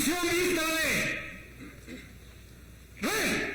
¡Atención, vístale! ¡Ven!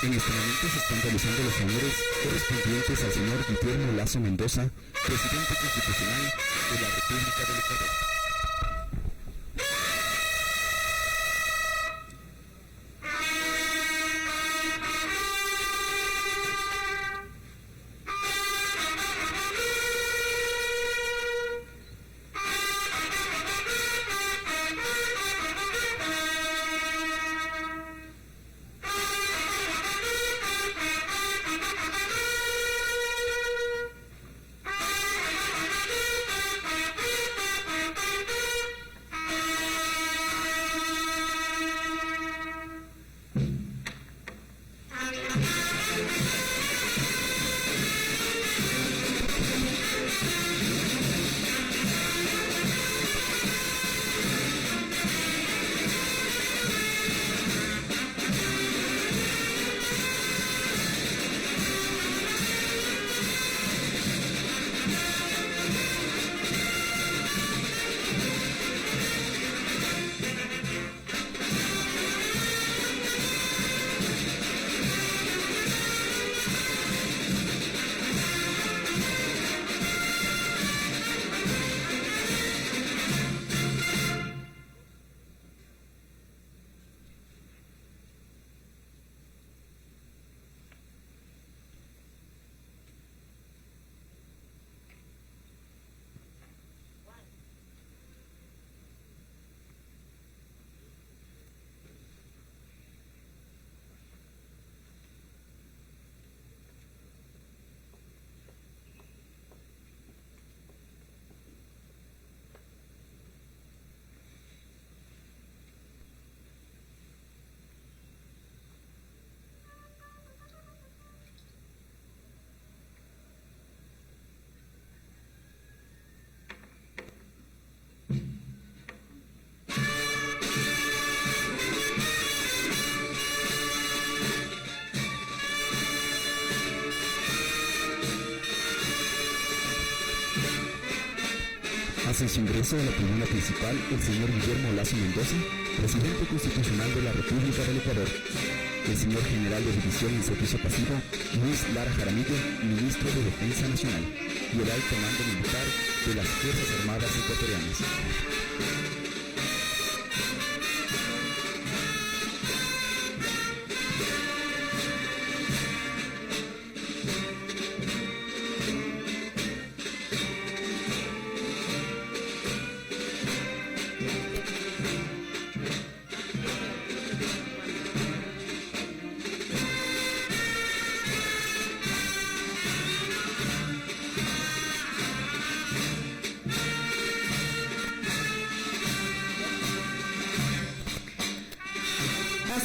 En este momento se están realizando los honores correspondientes al señor Guillermo Lazo Mendoza, presidente constitucional de la República del Ecuador. Hace su ingreso a la tribuna principal el señor Guillermo Lazo Mendoza, presidente constitucional de la República del Ecuador, el señor general de división en servicio pasivo, Luis Lara Jaramillo, ministro de Defensa Nacional, y el alto mando militar de las Fuerzas Armadas Ecuatorianas.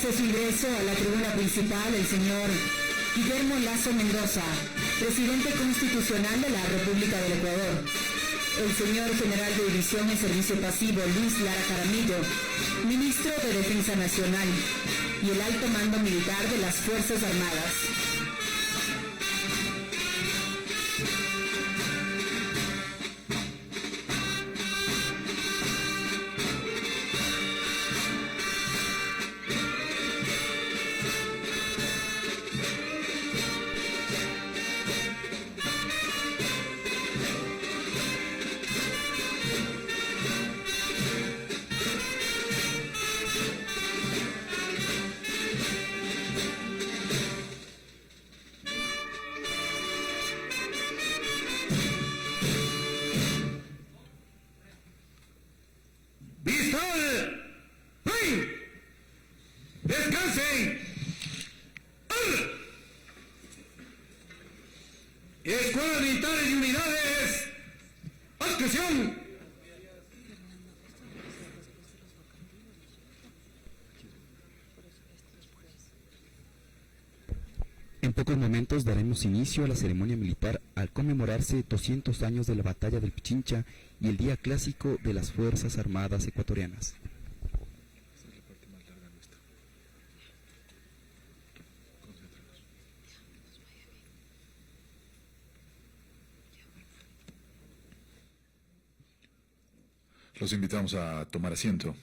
Hace su ingreso a la tribuna principal el señor Guillermo Lazo Mendoza, presidente constitucional de la República del Ecuador, el señor general de división en servicio pasivo Luis Lara Jaramillo, ministro de Defensa Nacional, y el alto mando militar de las Fuerzas Armadas. En pocos momentos daremos inicio a la ceremonia militar al conmemorarse 200 años de la Batalla del Pichincha y el Día Clásico de las Fuerzas Armadas Ecuatorianas. Los invitamos a tomar asiento.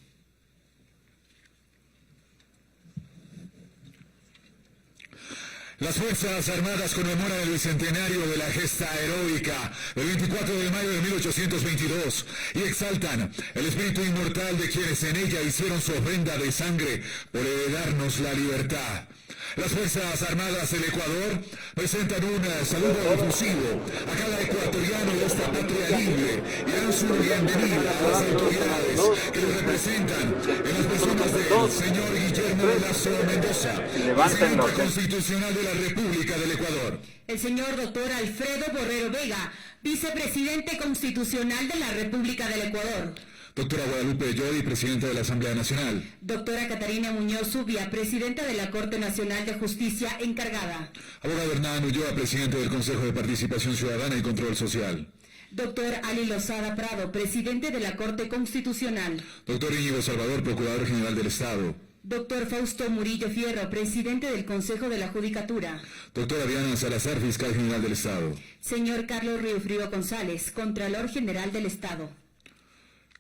Las Fuerzas Armadas conmemoran el bicentenario de la gesta heroica del 24 de mayo de 1822 y exaltan el espíritu inmortal de quienes en ella hicieron su ofrenda de sangre por heredarnos la libertad. Las Fuerzas Armadas del Ecuador presentan un saludo efusivo a cada ecuatoriano de esta patria libre y dan su bienvenida a las autoridades que los representan en las personas del señor Guillermo Lasso Mendoza, presidente constitucional de la República del Ecuador. El señor doctor Alfredo Borrero Vega, vicepresidente constitucional de la República del Ecuador. Doctora Guadalupe Llodi, presidenta de la Asamblea Nacional. Doctora Catarina Muñoz Zubia, presidenta de la Corte Nacional de Justicia encargada. Abogado Hernán Ulloa, presidente del Consejo de Participación Ciudadana y Control Social. Doctor Ali Lozada Prado, presidente de la Corte Constitucional. Doctor Íñigo Salvador, Procurador General del Estado. Doctor Fausto Murillo Fierro, presidente del Consejo de la Judicatura. Doctora Diana Salazar, Fiscal General del Estado. Señor Carlos Riofrío González, Contralor General del Estado.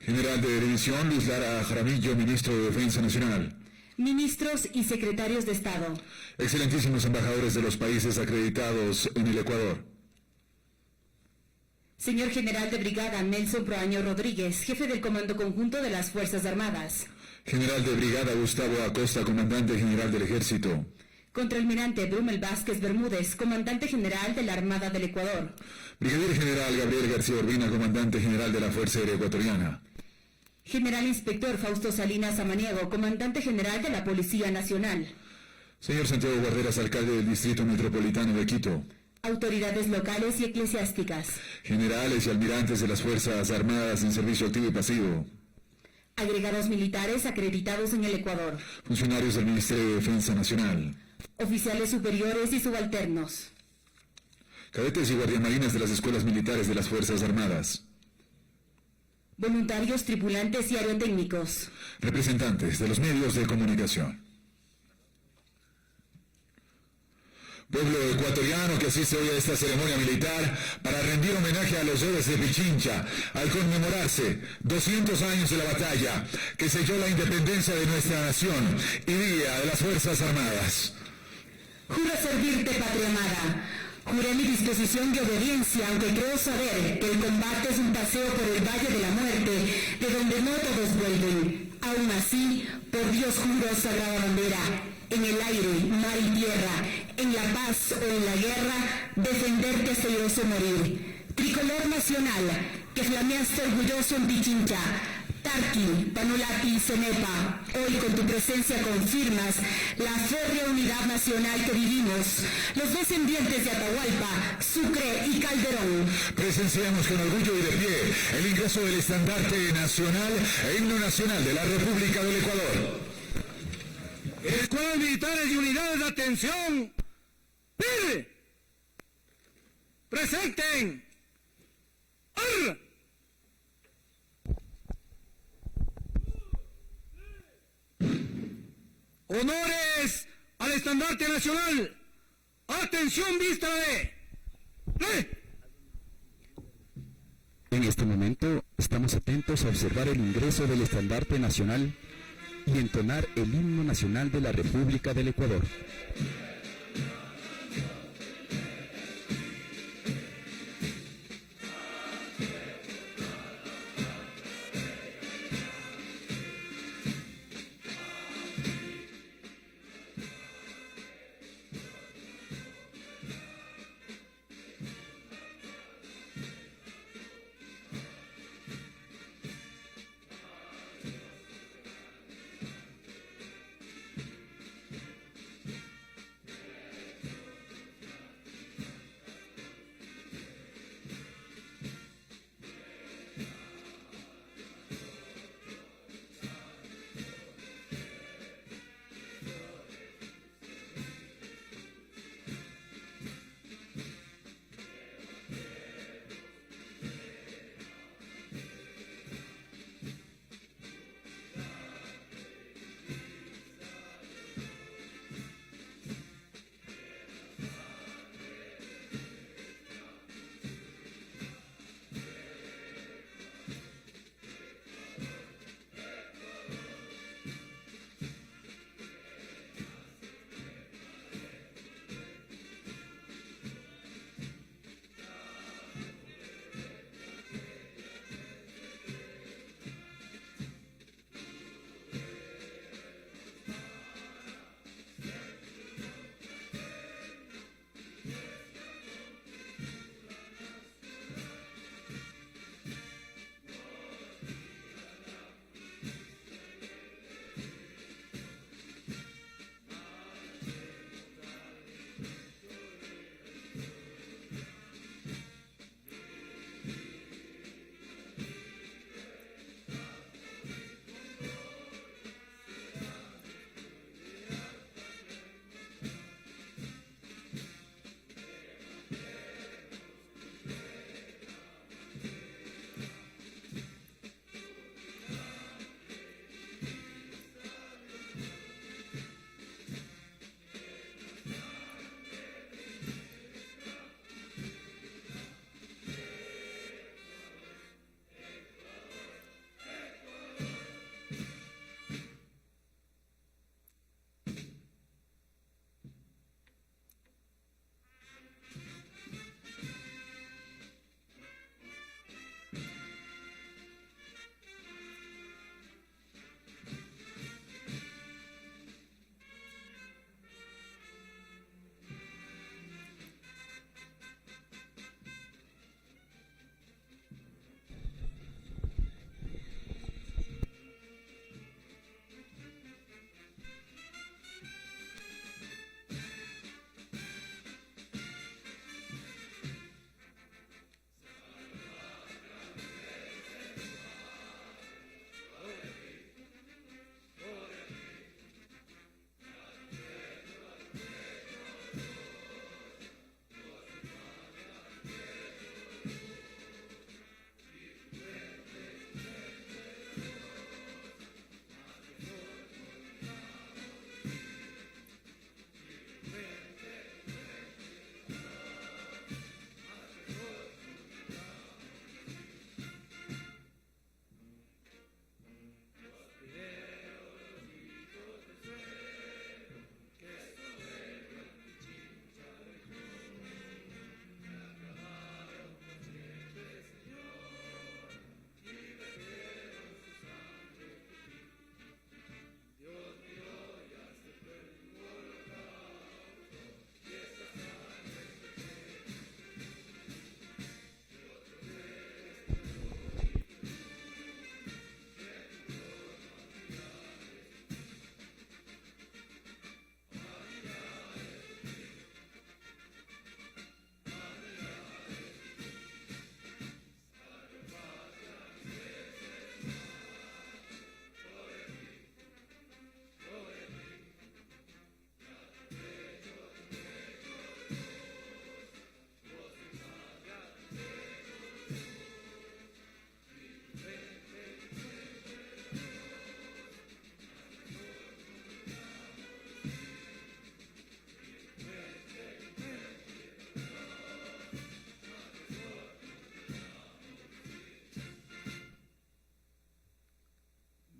General de División Luis Lara Jaramillo, Ministro de Defensa Nacional. Ministros y secretarios de Estado. Excelentísimos embajadores de los países acreditados en el Ecuador. Señor General de Brigada Nelson Proaño Rodríguez, jefe del Comando Conjunto de las Fuerzas Armadas. General de Brigada Gustavo Acosta, Comandante General del Ejército. Contraalmirante Brumel Vázquez Bermúdez, Comandante General de la Armada del Ecuador. Brigadier General Gabriel García Urbina, Comandante General de la Fuerza Aérea Ecuatoriana. General Inspector Fausto Salinas Samaniego, Comandante General de la Policía Nacional. Señor Santiago Guarderas, Alcalde del Distrito Metropolitano de Quito. Autoridades locales y eclesiásticas. Generales y almirantes de las Fuerzas Armadas en servicio activo y pasivo. Agregados militares acreditados en el Ecuador. Funcionarios del Ministerio de Defensa Nacional. Oficiales superiores y subalternos. Cadetes y guardiamarinas de las escuelas militares de las Fuerzas Armadas. Voluntarios, tripulantes y aerotécnicos. Representantes de los medios de comunicación. Pueblo ecuatoriano que asiste hoy a esta ceremonia militar para rendir homenaje a los héroes de Pichincha al conmemorarse 200 años de la batalla que selló la independencia de nuestra nación y Día de las Fuerzas Armadas. Juro servirte, patria amada. Juré mi disposición de obediencia, aunque creo saber que el combate es un paseo por el Valle de la Muerte, de donde no todos vuelven. Aún así, por Dios juro, sagrada bandera, en el aire, mar y tierra, en la paz o en la guerra, defenderte hasta iroso morir. Tricolor nacional, que flameaste orgulloso en Pichincha, Tarqui, Panulati, Cenepa, hoy con tu presencia confirmas la férrea unidad nacional que vivimos, los descendientes de Atahualpa, Sucre y Calderón. Presenciamos con orgullo y de pie el ingreso del estandarte nacional e himno nacional de la República del Ecuador. Escuelas militares y unidades de atención, ¡pide! ¡Presenten! ¡Arra! Honores al estandarte nacional. Atención, vista de... En este momento estamos atentos a observar el ingreso del estandarte nacional y entonar el himno nacional de la República del Ecuador.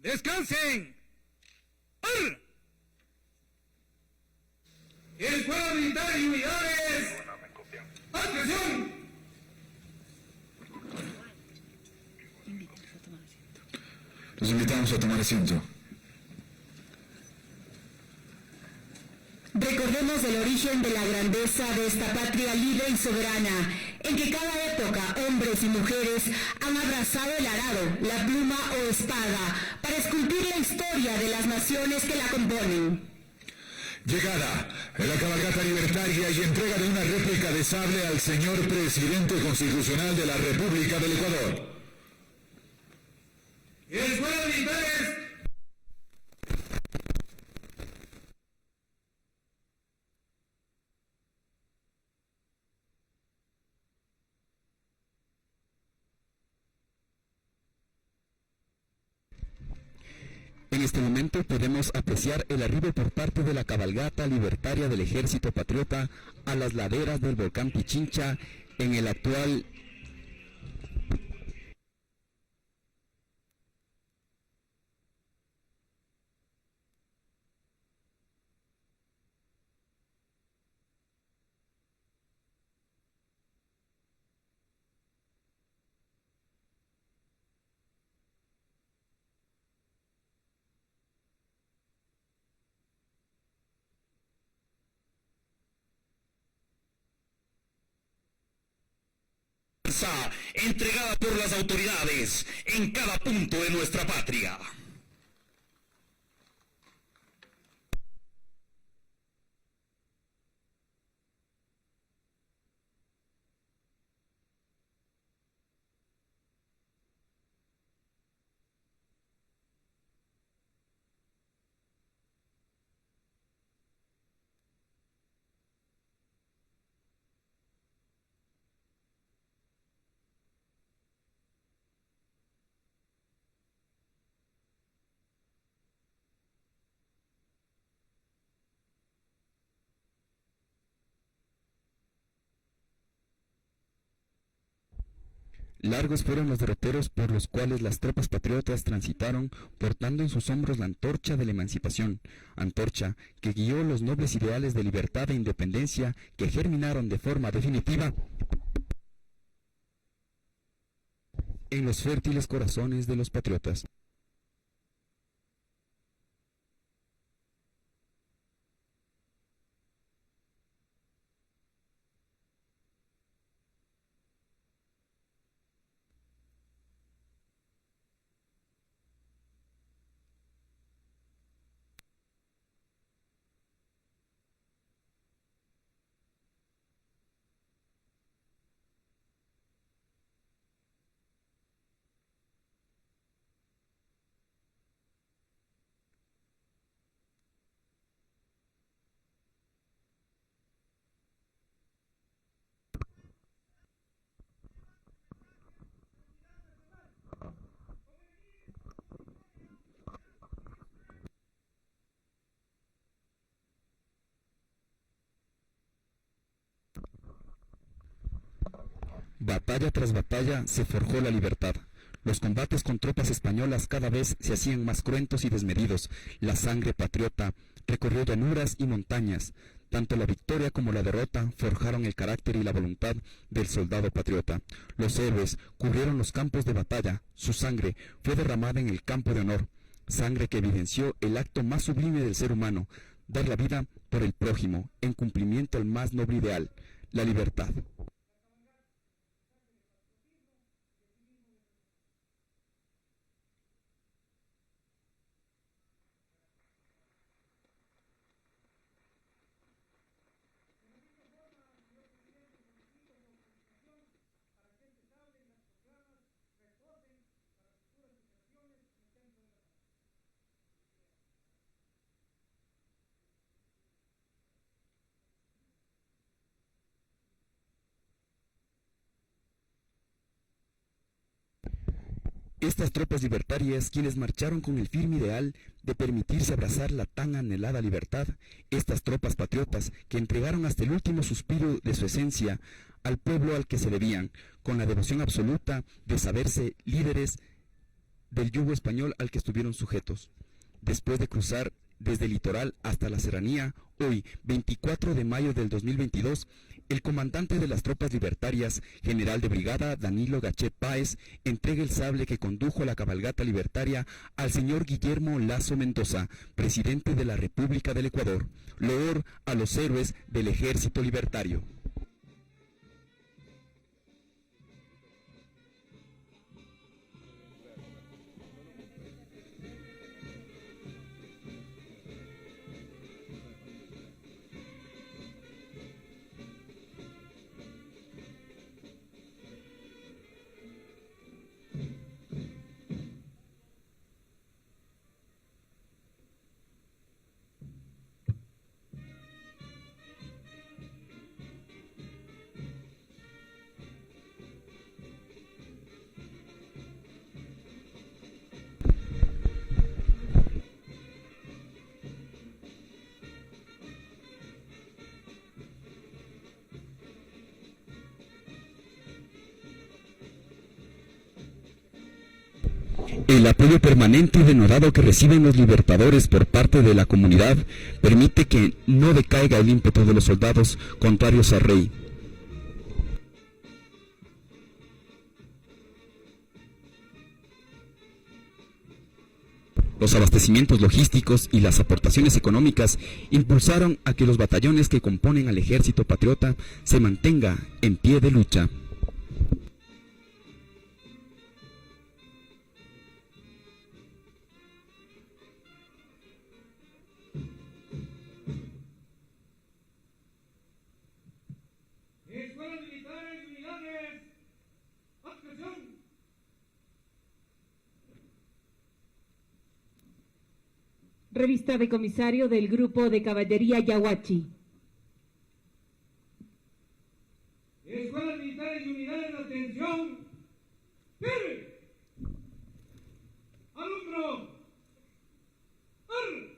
Descansen. ¡Ar! Escuela militar y unidades. ¡Atención! Los invitamos a tomar asiento. Recordemos el origen de la grandeza de esta patria libre y soberana, en que cada época hombres y mujeres han abrazado el arado, la pluma o espada para esculpir la historia de las naciones que la componen. Llegada en la cabalgata libertaria y entrega de una réplica de sable al señor presidente constitucional de la República del Ecuador. Escuela militares. En este momento podemos apreciar el arribo por parte de la cabalgata libertaria del Ejército Patriota a las laderas del volcán Pichincha en el actual entregada por las autoridades en cada punto de nuestra patria. Largos fueron los derroteros por los cuales las tropas patriotas transitaron portando en sus hombros la antorcha de la emancipación, antorcha que guió los nobles ideales de libertad e independencia que germinaron de forma definitiva en los fértiles corazones de los patriotas. Batalla tras batalla se forjó la libertad. Los combates con tropas españolas cada vez se hacían más cruentos y desmedidos. La sangre patriota recorrió llanuras y montañas. Tanto la victoria como la derrota forjaron el carácter y la voluntad del soldado patriota. Los héroes cubrieron los campos de batalla. Su sangre fue derramada en el campo de honor. Sangre que evidenció el acto más sublime del ser humano, dar la vida por el prójimo, en cumplimiento al más noble ideal, la libertad. Estas tropas libertarias, quienes marcharon con el firme ideal de permitirse abrazar la tan anhelada libertad, estas tropas patriotas que entregaron hasta el último suspiro de su esencia al pueblo al que se debían, con la devoción absoluta de saberse líderes del yugo español al que estuvieron sujetos. Después de cruzar desde el litoral hasta la serranía, hoy, 24 de mayo del 2022, el comandante de las tropas libertarias, general de brigada Danilo Gachet Páez, entrega el sable que condujo a la cabalgata libertaria al señor Guillermo Lasso Mendoza, presidente de la República del Ecuador. Loor a los héroes del Ejército Libertario. El apoyo permanente y denodado que reciben los libertadores por parte de la comunidad permite que no decaiga el ímpetu de los soldados contrarios al rey. Los abastecimientos logísticos y las aportaciones económicas impulsaron a que los batallones que componen al ejército patriota se mantenga en pie de lucha. Escuelas militares, unidades, atención. Revista de comisario del Grupo de Caballería Yaguachi. Escuelas militares y unidades, atención. ¡Firme! ¡Alumno! ¡Ar!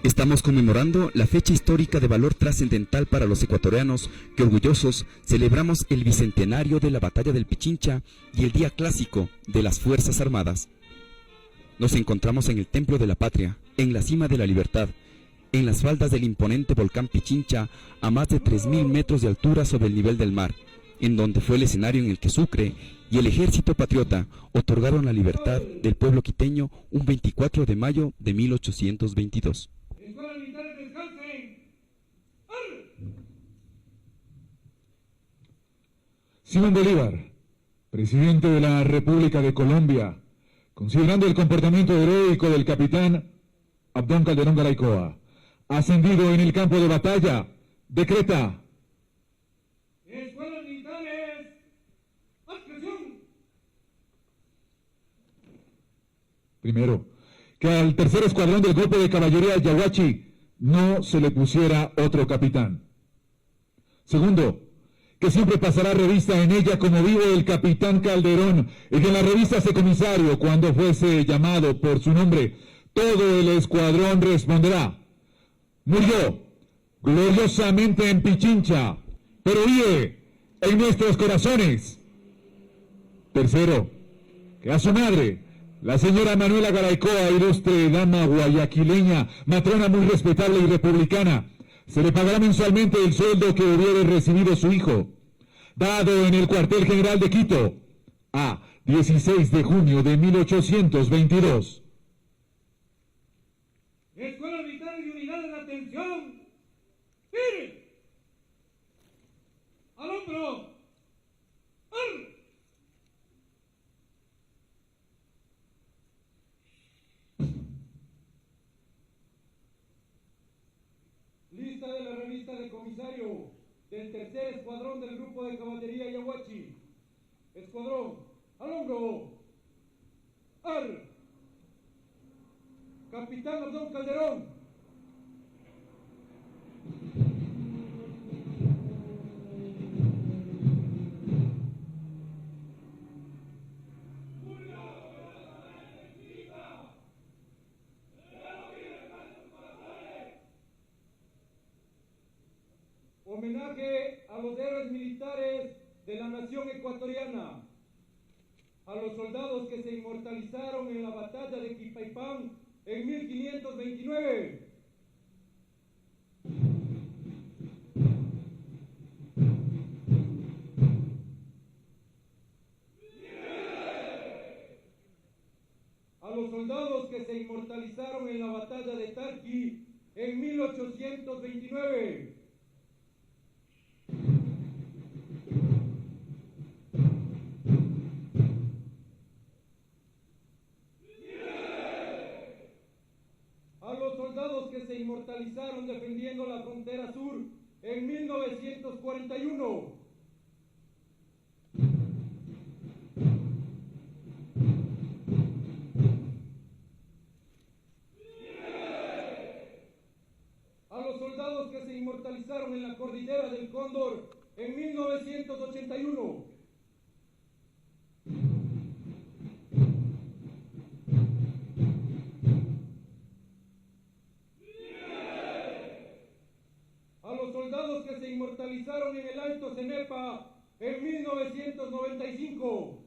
Estamos conmemorando la fecha histórica de valor trascendental para los ecuatorianos que orgullosos celebramos el bicentenario de la Batalla del Pichincha y el Día Clásico de las Fuerzas Armadas. Nos encontramos en el Templo de la Patria, en la cima de la libertad, en las faldas del imponente volcán Pichincha a más de 3.000 metros de altura sobre el nivel del mar, en donde fue el escenario en el que Sucre y el Ejército Patriota otorgaron la libertad del pueblo quiteño un 24 de mayo de 1822. Escuelas militares, descansen. ¡Ar! Simón Bolívar, presidente de la República de Colombia, considerando el comportamiento heroico del capitán Abdón Calderón Garaycoa, ascendido en el campo de batalla, decreta: Escuelas militares, atención. primero, que al tercer escuadrón del grupo de caballería Yaguachi no se le pusiera otro capitán. Segundo, que siempre pasará revista en ella como vive el capitán Calderón y que en la revista se comisario, cuando fuese llamado por su nombre, todo el escuadrón responderá: murió gloriosamente en Pichincha, pero vive en nuestros corazones Tercero, que a su madre, la señora Manuela Garaycoa, ilustre dama guayaquileña, matrona muy respetable y republicana, se le pagará mensualmente el sueldo que hubiere recibido su hijo, dado en el cuartel general de Quito, a 16 de junio de 1822. Escuelas militares y unidades de atención. ¡Tire! ¡Al hombro! ¡Ar! Lista de la revista de comisario del tercer escuadrón del grupo de caballería Yaguachi. Escuadrón, al hombro. ¡Ar! Capitán Abdón Calderón. Homenaje a los héroes militares de la nación ecuatoriana, a los soldados que se inmortalizaron en la batalla de Quipaipán en 1529. A los soldados que se inmortalizaron en la batalla de Tarqui en 1829. A los soldados que se inmortalizaron defendiendo la frontera sur en 1941. A los soldados que se inmortalizaron en la cordillera del Cóndor en 1981. A los soldados que se inmortalizaron en el Alto Cenepa en 1995.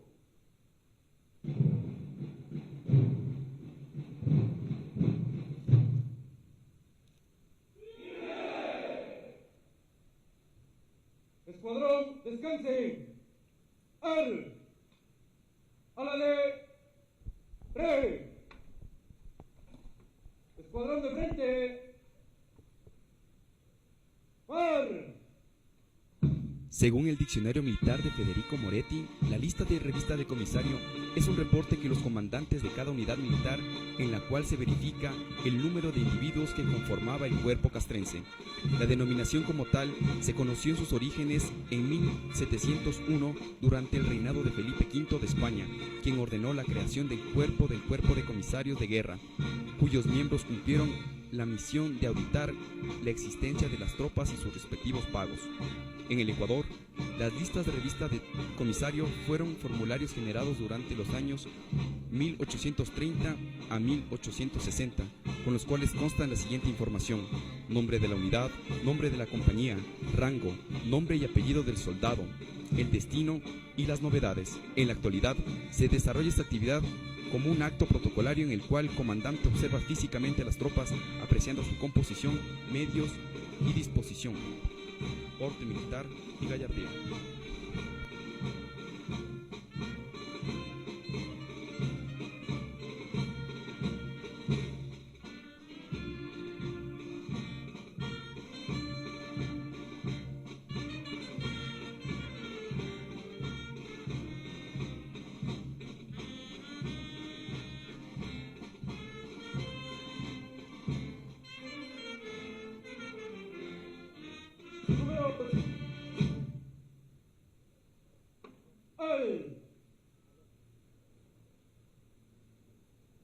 Escuadrón, descansen. A la de re. Escuadrón de frente. Par. Según el diccionario militar de Federico Moretti, la lista de revista de comisario es un reporte que los comandantes de cada unidad militar en la cual se verifica el número de individuos que conformaba el cuerpo castrense. La denominación como tal se conoció en sus orígenes en 1701 durante el reinado de Felipe V de España, quien ordenó la creación del cuerpo de comisarios de guerra, cuyos miembros cumplieron la misión de auditar la existencia de las tropas y sus respectivos pagos. En el Ecuador, las listas de revista de comisario fueron formularios generados durante los años 1830 a 1860, con los cuales constan la siguiente información: nombre de la unidad, nombre de la compañía, rango, nombre y apellido del soldado, el destino y las novedades. En la actualidad, se desarrolla esta actividad como un acto protocolario en el cual el comandante observa físicamente a las tropas, apreciando su composición, medios y disposición. Porte militar y gallardía.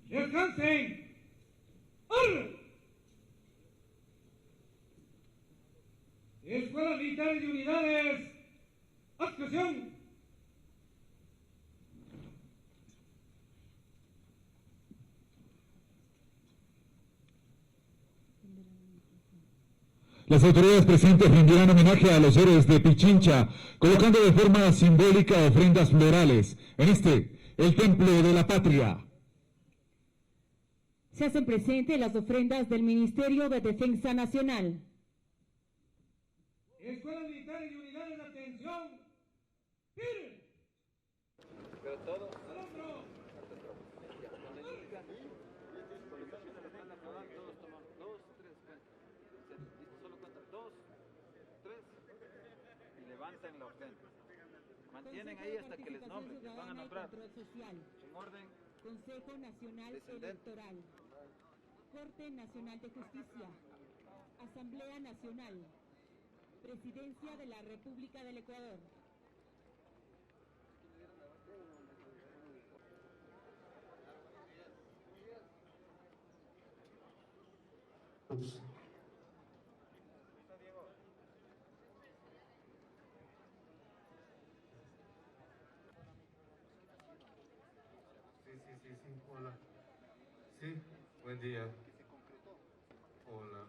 ¡Descansen! Escuelas militares y unidades. ¡Atención! Las autoridades presentes rendirán homenaje a los héroes de Pichincha, colocando de forma simbólica ofrendas florales en el Templo de la Patria. Se hacen presentes las ofrendas del Ministerio de Defensa Nacional. Escuelas militares y unidades de atención. ¡Tiren! Pero todos. ¡Al hombro! Levanten la ofrenda. Mantienen ahí hasta que les nombren, les van a nombrar. En orden. Consejo Nacional Electoral. Corte Nacional de Justicia. Asamblea Nacional. Presidencia de la República del Ecuador. Sí, hola. Sí, buen día. Hola.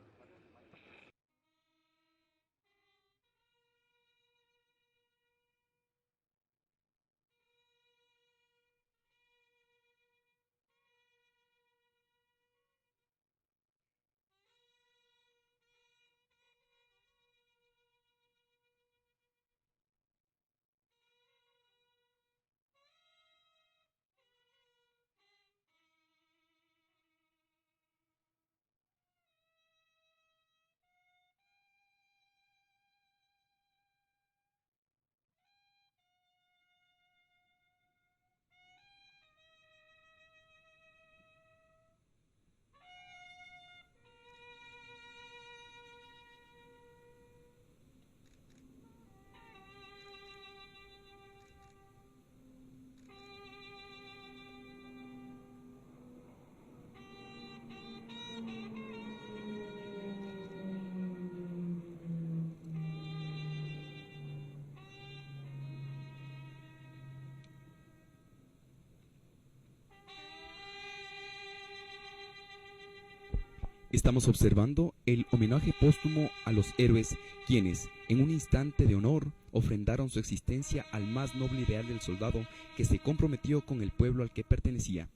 Estamos observando el homenaje póstumo a los héroes, quienes, en un instante de honor, ofrendaron su existencia al más noble ideal del soldado que se comprometió con el pueblo al que pertenecía.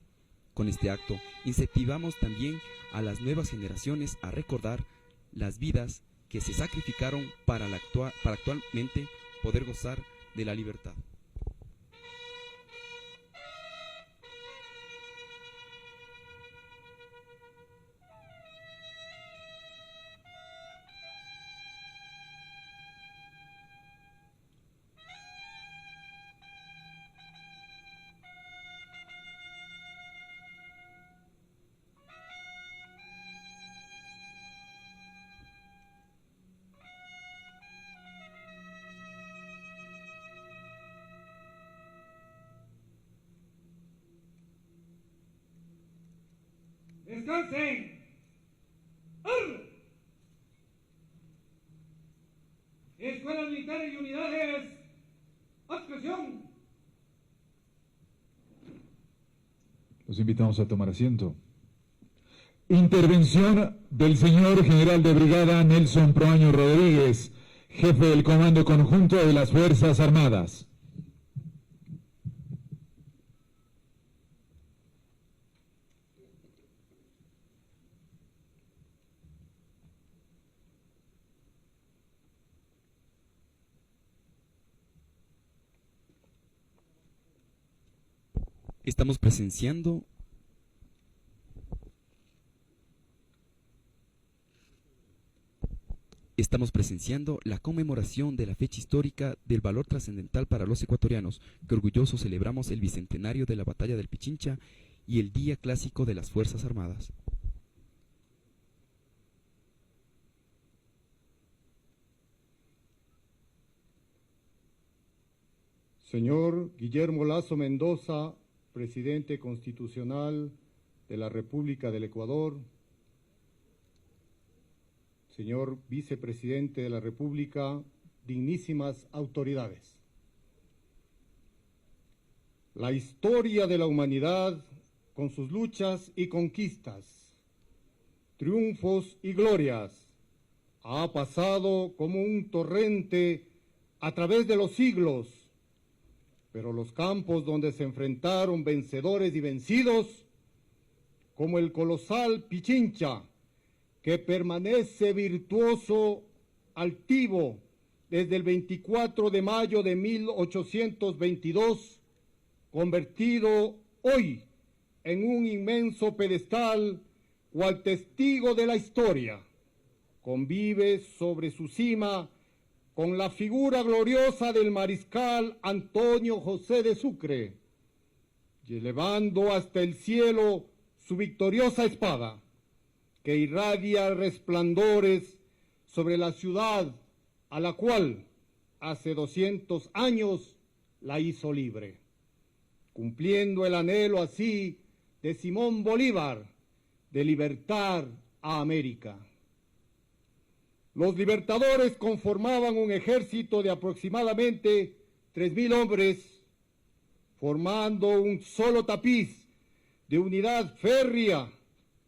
Con este acto, incentivamos también a las nuevas generaciones a recordar las vidas que se sacrificaron para actualmente poder gozar de la libertad. ¡Descansen! ¡Arre! Escuelas militares y unidades. ¡Atención! Los invitamos a tomar asiento. Intervención del señor general de brigada Nelson Proaño Rodríguez, jefe del Comando Conjunto de las Fuerzas Armadas. Estamos presenciando la conmemoración de la fecha histórica del valor trascendental para los ecuatorianos, que orgullosos celebramos el bicentenario de la Batalla del Pichincha y el Día Clásico de las Fuerzas Armadas. Señor Guillermo Lasso Mendoza, Presidente Constitucional de la República del Ecuador, señor Vicepresidente de la República, dignísimas autoridades. La historia de la humanidad, con sus luchas y conquistas, triunfos y glorias, ha pasado como un torrente a través de los siglos, pero los campos donde se enfrentaron vencedores y vencidos, como el colosal Pichincha, que permanece virtuoso, altivo, desde el 24 de mayo de 1822, convertido hoy en un inmenso pedestal, cual testigo de la historia, convive sobre su cima con la figura gloriosa del mariscal Antonio José de Sucre, y elevando hasta el cielo su victoriosa espada, que irradia resplandores sobre la ciudad a la cual hace 200 años la hizo libre, cumpliendo el anhelo así de Simón Bolívar de libertar a América. Los libertadores conformaban un ejército de aproximadamente 3,000 hombres, formando un solo tapiz de unidad férrea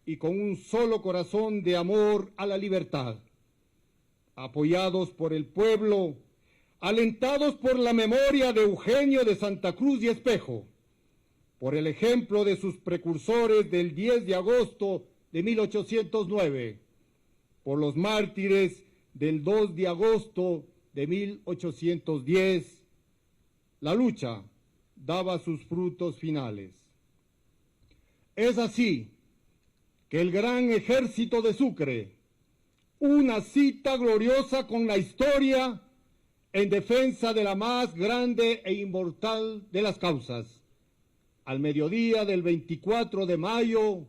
y con un solo corazón de amor a la libertad, apoyados por el pueblo, alentados por la memoria de Eugenio de Santa Cruz y Espejo, por el ejemplo de sus precursores del 10 de agosto de 1809, por los mártires del 2 de agosto de 1810, la lucha daba sus frutos finales. Es así que el gran ejército de Sucre, una cita gloriosa con la historia en defensa de la más grande e inmortal de las causas. Al mediodía del 24 de mayo,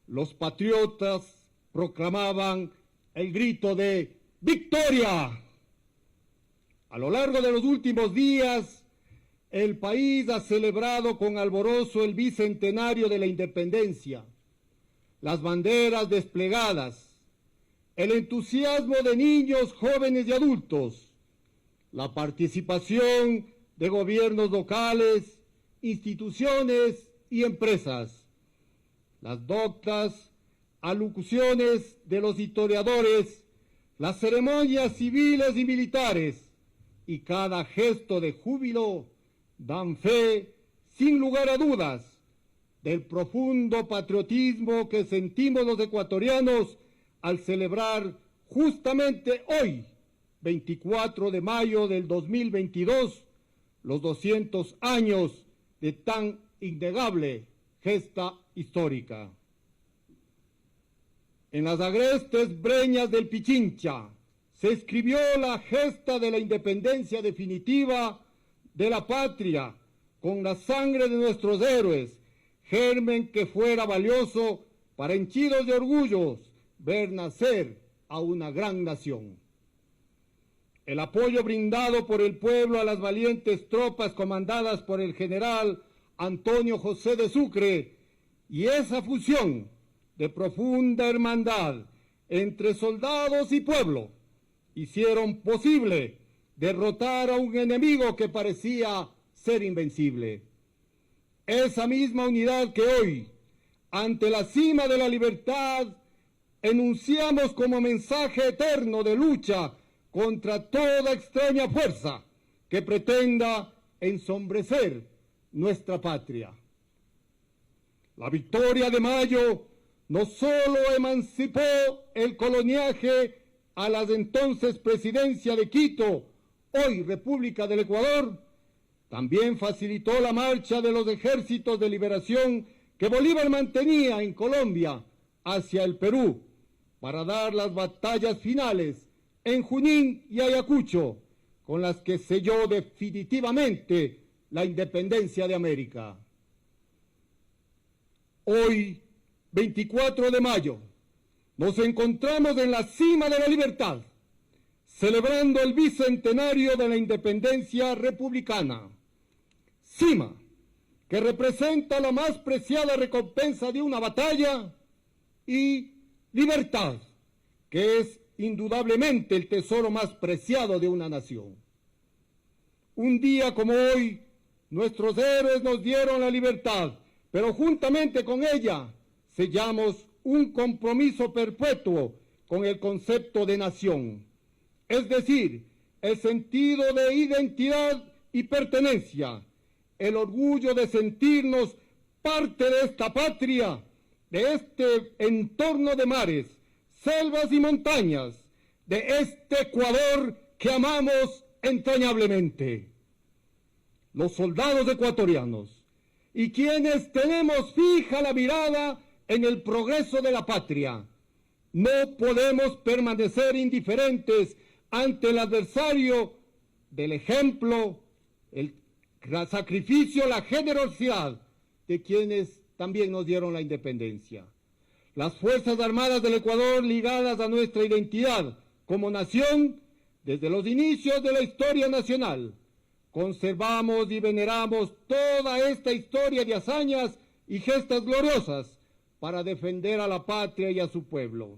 los patriotas proclamaban el grito de ¡Victoria! A lo largo de los últimos días, el país ha celebrado con alborozo el bicentenario de la independencia, las banderas desplegadas, el entusiasmo de niños, jóvenes y adultos, la participación de gobiernos locales, instituciones y empresas, las doctas alocuciones de los historiadores, las ceremonias civiles y militares y cada gesto de júbilo dan fe, sin lugar a dudas, del profundo patriotismo que sentimos los ecuatorianos al celebrar justamente hoy, 24 de mayo del 2022, los 200 años de tan innegable gesta histórica. En las agrestes breñas del Pichincha se escribió la gesta de la independencia definitiva de la patria con la sangre de nuestros héroes, germen que fuera valioso para henchidos de orgullos ver nacer a una gran nación. El apoyo brindado por el pueblo a las valientes tropas comandadas por el general Antonio José de Sucre y esa fusión de profunda hermandad entre soldados y pueblo hicieron posible derrotar a un enemigo que parecía ser invencible. Esa misma unidad que hoy, ante la cima de la libertad, enunciamos como mensaje eterno de lucha contra toda extraña fuerza que pretenda ensombrecer nuestra patria. La victoria de mayo no solo emancipó el coloniaje a la entonces presidencia de Quito, hoy República del Ecuador, también facilitó la marcha de los ejércitos de liberación que Bolívar mantenía en Colombia hacia el Perú para dar las batallas finales en Junín y Ayacucho, con las que selló definitivamente la independencia de América. Hoy, 24 de mayo, nos encontramos en la cima de la libertad, celebrando el bicentenario de la independencia republicana. Cima que representa la más preciada recompensa de una batalla, y libertad, que es indudablemente el tesoro más preciado de una nación. Un día como hoy, nuestros héroes nos dieron la libertad, pero juntamente con ella sellamos un compromiso perpetuo con el concepto de nación, es decir, el sentido de identidad y pertenencia, el orgullo de sentirnos parte de esta patria, de este entorno de mares, selvas y montañas, de este Ecuador que amamos entrañablemente. Los soldados ecuatorianos y quienes tenemos fija la mirada en el progreso de la patria, no podemos permanecer indiferentes ante el adversario del ejemplo, el sacrificio, la generosidad de quienes también nos dieron la independencia. Las Fuerzas Armadas del Ecuador, ligadas a nuestra identidad como nación, desde los inicios de la historia nacional, conservamos y veneramos toda esta historia de hazañas y gestas gloriosas para defender a la patria y a su pueblo.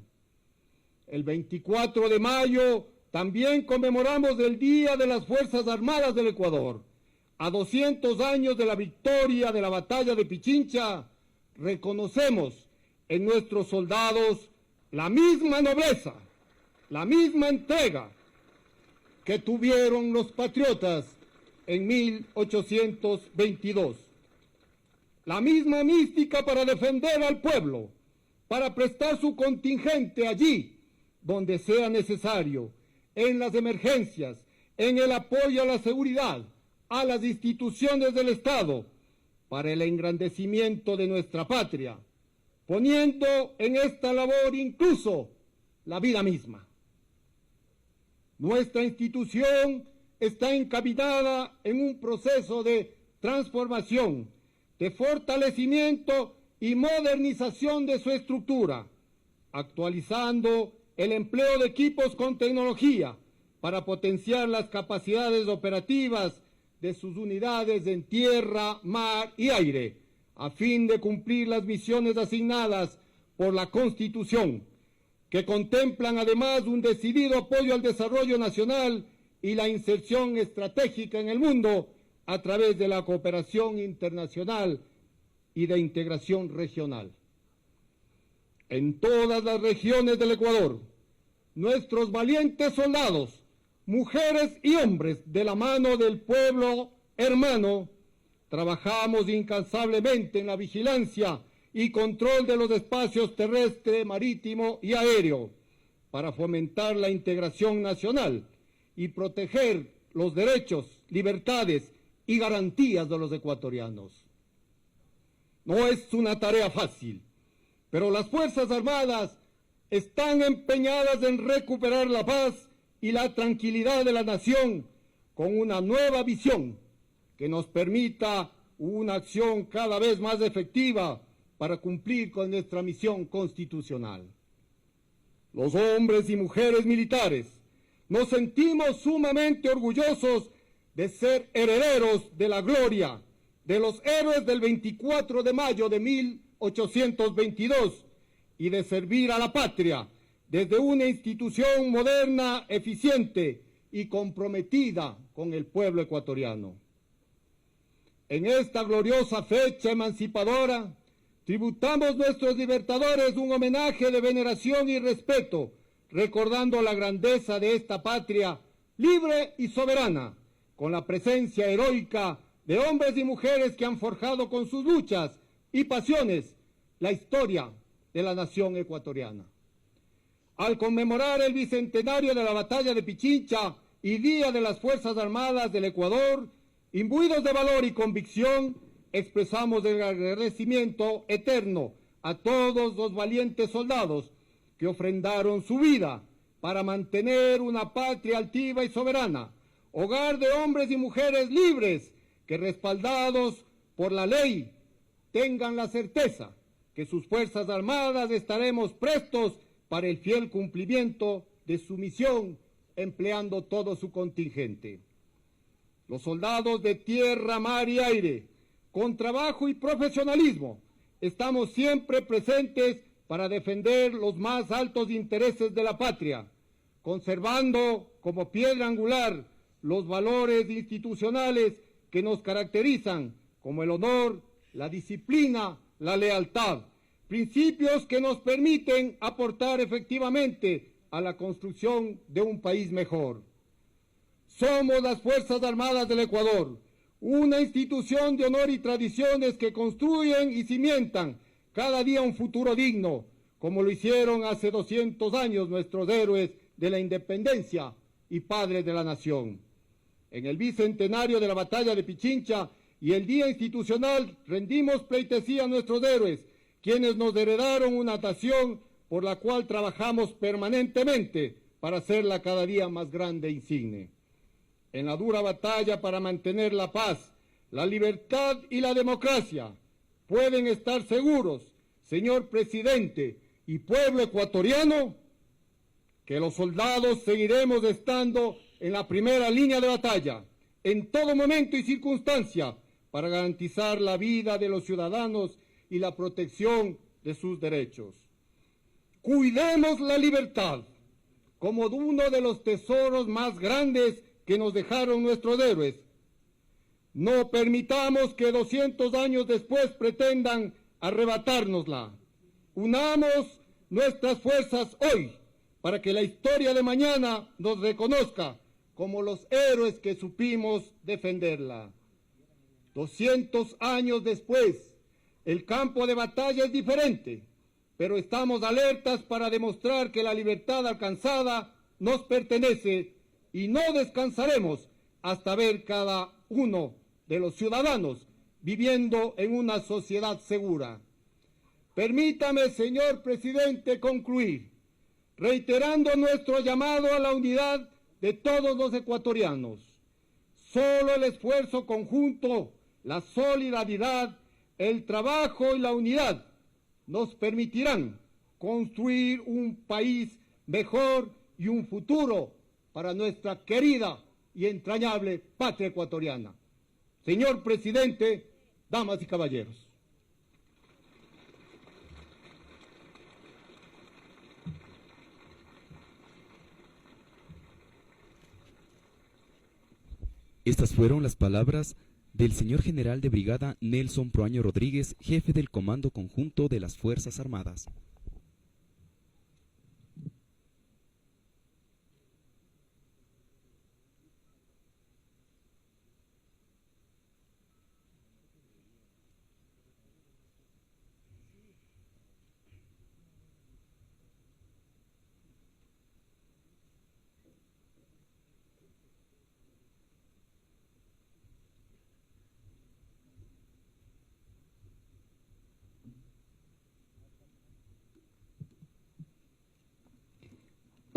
El 24 de mayo también conmemoramos el Día de las Fuerzas Armadas del Ecuador. A 200 años de la victoria de la batalla de Pichincha, reconocemos en nuestros soldados la misma nobleza, la misma entrega que tuvieron los patriotas en 1822. La misma mística para defender al pueblo, para prestar su contingente allí donde sea necesario, en las emergencias, en el apoyo a la seguridad, a las instituciones del Estado, para el engrandecimiento de nuestra patria, poniendo en esta labor incluso la vida misma. Nuestra institución está encaminada en un proceso de transformación, de fortalecimiento y modernización de su estructura, actualizando el empleo de equipos con tecnología para potenciar las capacidades operativas de sus unidades en tierra, mar y aire, a fin de cumplir las misiones asignadas por la Constitución, que contemplan además un decidido apoyo al desarrollo nacional y la inserción estratégica en el mundo a través de la cooperación internacional y de integración regional. En todas las regiones del Ecuador, nuestros valientes soldados, mujeres y hombres de la mano del pueblo hermano, trabajamos incansablemente en la vigilancia y control de los espacios terrestre, marítimo y aéreo para fomentar la integración nacional y proteger los derechos, libertades y garantías de los ecuatorianos. No es una tarea fácil, pero las Fuerzas Armadas están empeñadas en recuperar la paz y la tranquilidad de la nación con una nueva visión que nos permita una acción cada vez más efectiva para cumplir con nuestra misión constitucional. Los hombres y mujeres militares nos sentimos sumamente orgullosos de ser herederos de la gloria de los héroes del 24 de mayo de 1822 y de servir a la patria desde una institución moderna, eficiente y comprometida con el pueblo ecuatoriano. En esta gloriosa fecha emancipadora, tributamos a nuestros libertadores un homenaje de veneración y respeto, recordando la grandeza de esta patria libre y soberana, con la presencia heroica de hombres y mujeres que han forjado con sus luchas y pasiones la historia de la nación ecuatoriana. Al conmemorar el bicentenario de la batalla de Pichincha y Día de las Fuerzas Armadas del Ecuador, imbuidos de valor y convicción, expresamos el agradecimiento eterno a todos los valientes soldados que ofrendaron su vida para mantener una patria altiva y soberana, hogar de hombres y mujeres libres que, respaldados por la ley, tengan la certeza que sus Fuerzas Armadas estaremos prestos para el fiel cumplimiento de su misión, empleando todo su contingente. Los soldados de tierra, mar y aire, con trabajo y profesionalismo, estamos siempre presentes para defender los más altos intereses de la patria, conservando como piedra angular los valores institucionales que nos caracterizan, como el honor, la disciplina, la lealtad, principios que nos permiten aportar efectivamente a la construcción de un país mejor. Somos las Fuerzas Armadas del Ecuador, una institución de honor y tradiciones que construyen y cimentan cada día un futuro digno, como lo hicieron hace 200 años nuestros héroes de la independencia y padres de la nación. En el bicentenario de la batalla de Pichincha y el Día Institucional rendimos pleitesía a nuestros héroes, quienes nos heredaron una nación por la cual trabajamos permanentemente para hacerla cada día más grande e insigne. En la dura batalla para mantener la paz, la libertad y la democracia, pueden estar seguros, señor presidente y pueblo ecuatoriano, que los soldados seguiremos estando en la primera línea de batalla, en todo momento y circunstancia, para garantizar la vida de los ciudadanos y la protección de sus derechos. Cuidemos la libertad como uno de los tesoros más grandes que nos dejaron nuestros héroes. No permitamos que 200 años después pretendan arrebatárnosla. Unamos nuestras fuerzas hoy para que la historia de mañana nos reconozca como los héroes que supimos defenderla. 200 años después, el campo de batalla es diferente, pero estamos alertas para demostrar que la libertad alcanzada nos pertenece y no descansaremos hasta ver cada uno de los ciudadanos viviendo en una sociedad segura. Permítame, señor presidente, concluir, reiterando nuestro llamado a la unidad de todos los ecuatorianos. Solo el esfuerzo conjunto, la solidaridad, el trabajo y la unidad nos permitirán construir un país mejor y un futuro para nuestra querida y entrañable patria ecuatoriana. Señor presidente, damas y caballeros. Estas fueron las palabras del señor general de brigada Nelson Proaño Rodríguez, jefe del Comando Conjunto de las Fuerzas Armadas.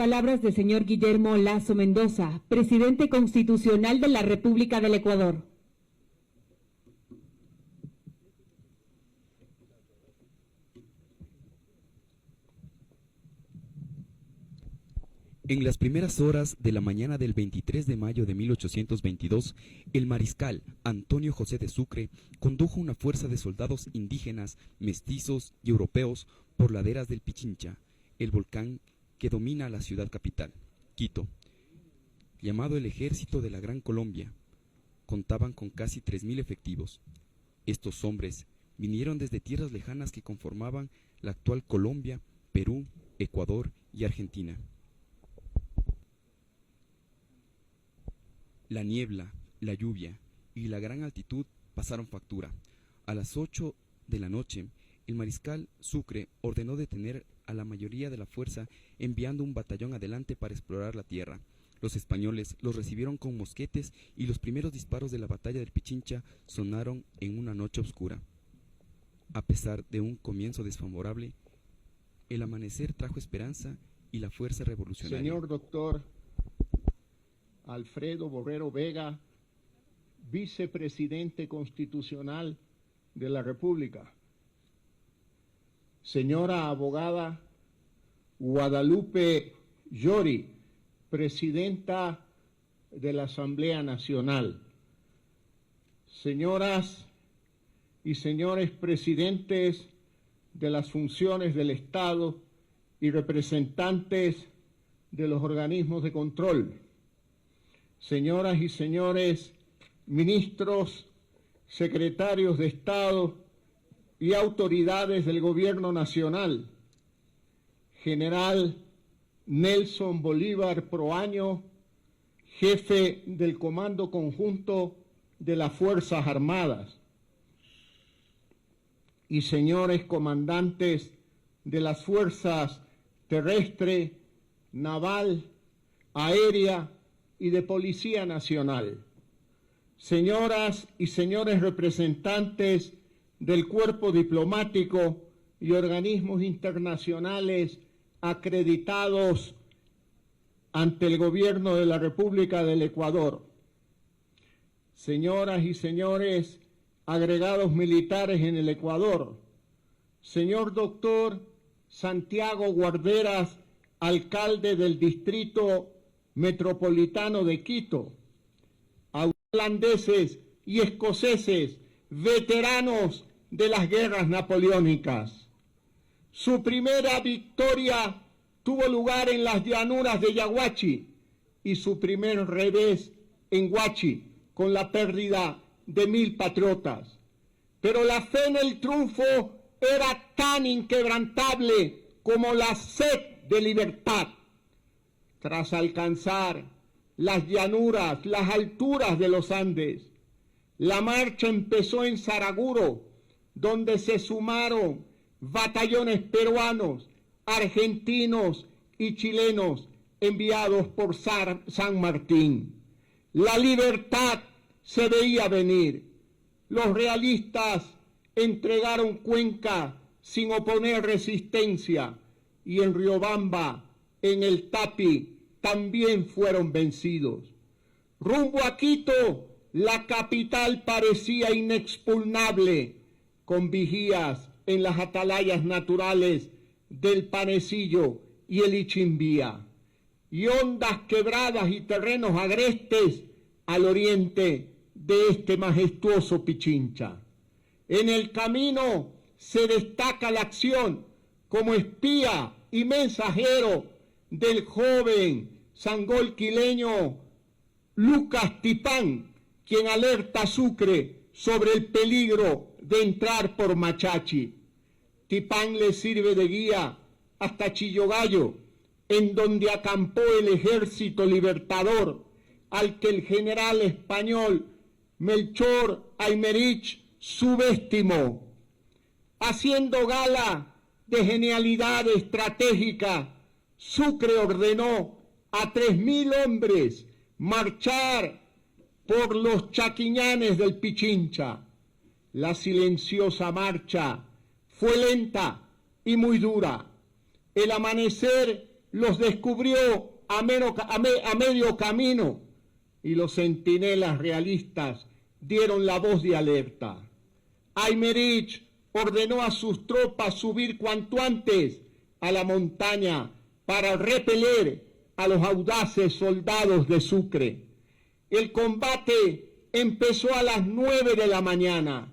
Palabras del señor Guillermo Lasso Mendoza, presidente constitucional de la República del Ecuador. En las primeras horas de la mañana del 23 de mayo de 1822, el mariscal Antonio José de Sucre condujo una fuerza de soldados indígenas, mestizos y europeos por laderas del Pichincha, el volcán que domina la ciudad capital, Quito, llamado el Ejército de la Gran Colombia. Contaban con casi 3.000 efectivos. Estos hombres vinieron desde tierras lejanas que conformaban la actual Colombia, Perú, Ecuador y Argentina. La niebla, la lluvia y la gran altitud pasaron factura. A las 8 de la noche, el mariscal Sucre ordenó detener a la mayoría de la fuerza, enviando un batallón adelante para explorar la tierra. Los españoles los recibieron con mosquetes y los primeros disparos de la batalla del Pichincha sonaron en una noche oscura. A pesar de un comienzo desfavorable, el amanecer trajo esperanza y la fuerza revolucionaria. Señor doctor Alfredo Borrero Vega, vicepresidente constitucional de la República. Señora abogada Guadalupe Llori, presidenta de la Asamblea Nacional. Señoras y señores presidentes de las funciones del Estado y representantes de los organismos de control. Señoras y señores ministros, secretarios de Estado y autoridades del gobierno nacional, General Nelson Bolívar Proaño, jefe del Comando Conjunto de las Fuerzas Armadas, y señores comandantes de las Fuerzas Terrestre, Naval, Aérea y de Policía Nacional, señoras y señores representantes del cuerpo diplomático y organismos internacionales acreditados ante el gobierno de la República del Ecuador, señoras y señores agregados militares en el Ecuador, señor doctor Santiago Guarderas, alcalde del Distrito Metropolitano de Quito, holandeses y escoceses, veteranos de las guerras napoleónicas. Su primera victoria tuvo lugar en las llanuras de Yaguachi y su primer revés en Huachi, con la pérdida de 1000 patriotas. Pero la fe en el triunfo era tan inquebrantable como la sed de libertad. Tras alcanzar las llanuras, las alturas de los Andes, la marcha empezó en Saraguro, donde se sumaron batallones peruanos, argentinos y chilenos enviados por San Martín. La libertad se veía venir. Los realistas entregaron Cuenca sin oponer resistencia, y en Riobamba, en el Tapi, también fueron vencidos. Rumbo a Quito, la capital parecía inexpugnable, con vigías en las atalayas naturales del Panecillo y el Ichimbía, y hondas quebradas y terrenos agrestes al oriente de este majestuoso Pichincha. En el camino se destaca la acción como espía y mensajero del joven sangolquileño Lucas Tipán, quien alerta a Sucre sobre el peligro de entrar por Machachi. Tipán le sirve de guía hasta Chillogallo, en donde acampó el ejército libertador, al que el general español Melchor Aymerich subestimó. Haciendo gala de genialidad estratégica, Sucre ordenó a 3000 hombres marchar por los chaquiñanes del Pichincha. La silenciosa marcha fue lenta y muy dura. El amanecer los descubrió a medio camino y los centinelas realistas dieron la voz de alerta. Aymerich ordenó a sus tropas subir cuanto antes a la montaña para repeler a los audaces soldados de Sucre. El combate empezó a las 9 de la mañana.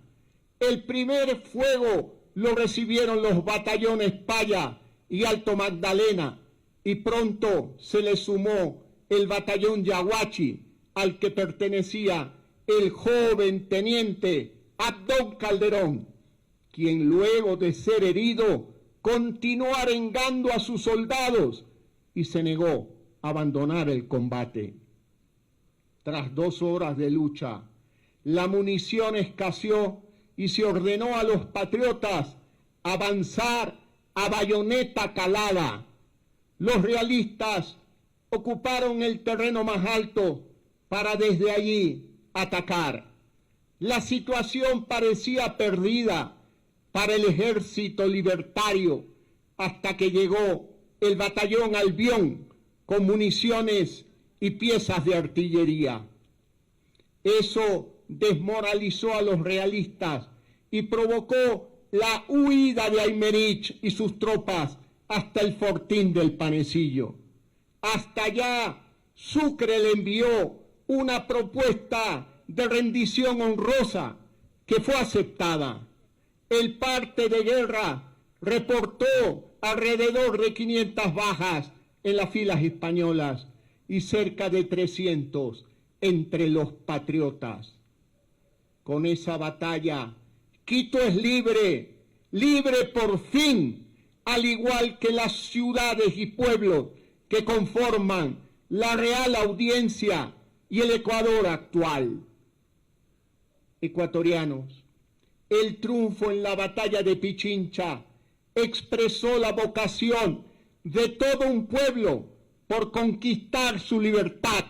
El primer fuego lo recibieron los batallones Paya y Alto Magdalena, y pronto se le sumó el batallón Yaguachi, al que pertenecía el joven teniente Abdón Calderón, quien luego de ser herido continuó arengando a sus soldados y se negó a abandonar el combate. Tras 2 horas de lucha, la munición escaseó y se ordenó a los patriotas avanzar a bayoneta calada. Los realistas ocuparon el terreno más alto para desde allí atacar. La situación parecía perdida para el ejército libertario hasta que llegó el batallón Albión con municiones y piezas de artillería. Eso desmoralizó a los realistas y provocó la huida de Aymerich y sus tropas hasta el fortín del Panecillo. Hasta allá, Sucre le envió una propuesta de rendición honrosa que fue aceptada. El parte de guerra reportó alrededor de 500 bajas en las filas españolas y cerca de 300 entre los patriotas. Con esa batalla, Quito es libre libre por fin, al igual que las ciudades y pueblos que conforman la Real Audiencia y el Ecuador actual. Ecuatorianos, el triunfo en la batalla de Pichincha expresó la vocación de todo un pueblo por conquistar su libertad.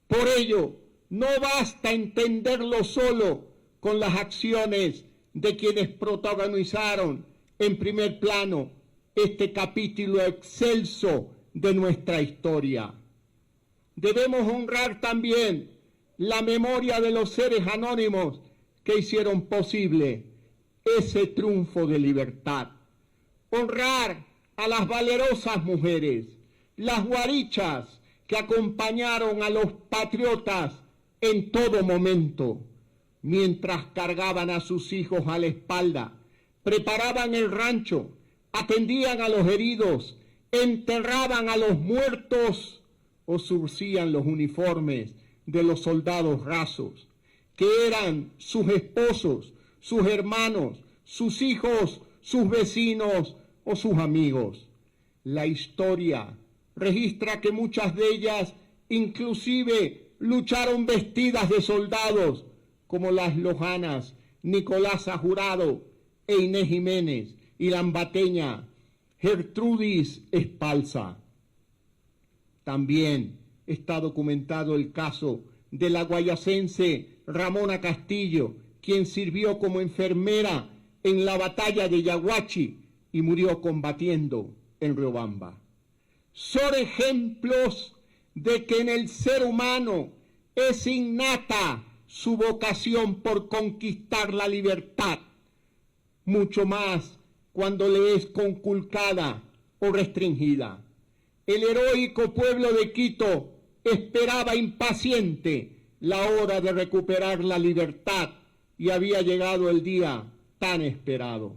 Por ello, no basta entenderlo solo con las acciones de quienes protagonizaron en primer plano este capítulo excelso de nuestra historia. Debemos honrar también la memoria de los seres anónimos que hicieron posible ese triunfo de libertad. Honrar a las valerosas mujeres, las guarichas que acompañaron a los patriotas en todo momento, mientras cargaban a sus hijos a la espalda, preparaban el rancho, atendían a los heridos, enterraban a los muertos o surcían los uniformes de los soldados rasos, que eran sus esposos, sus hermanos, sus hijos, sus vecinos o sus amigos. La historia registra que muchas de ellas inclusive lucharon vestidas de soldados, como las lojanas Nicolasa Jurado e Inés Jiménez y la ambateña Gertrudis Espalza. También está documentado el caso de la guayacense Ramona Castillo, quien sirvió como enfermera en la batalla de Yaguachi y murió combatiendo en Riobamba. Son ejemplos de que en el ser humano es innata su vocación por conquistar la libertad, mucho más cuando le es conculcada o restringida. El heroico pueblo de Quito esperaba impaciente la hora de recuperar la libertad y había llegado el día tan esperado.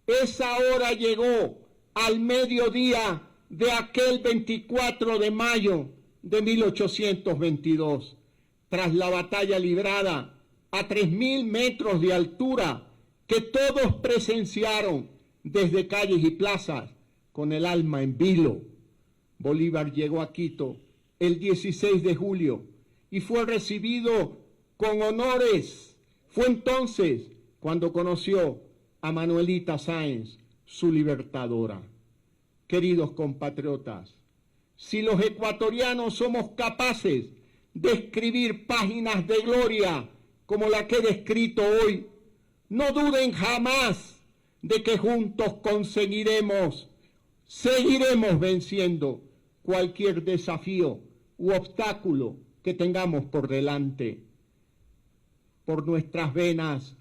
Esa hora llegó al mediodía de aquel 24 de mayo de 1822, tras la batalla librada a 3.000 metros de altura que todos presenciaron desde calles y plazas con el alma en vilo. Bolívar llegó a Quito el 16 de julio y fue recibido con honores. Fue entonces cuando conoció a Manuelita Sáenz, su libertadora. Queridos compatriotas, si los ecuatorianos somos capaces de escribir páginas de gloria como la que he descrito hoy, no duden jamás de que juntos seguiremos venciendo cualquier desafío u obstáculo que tengamos por delante. Por nuestras venas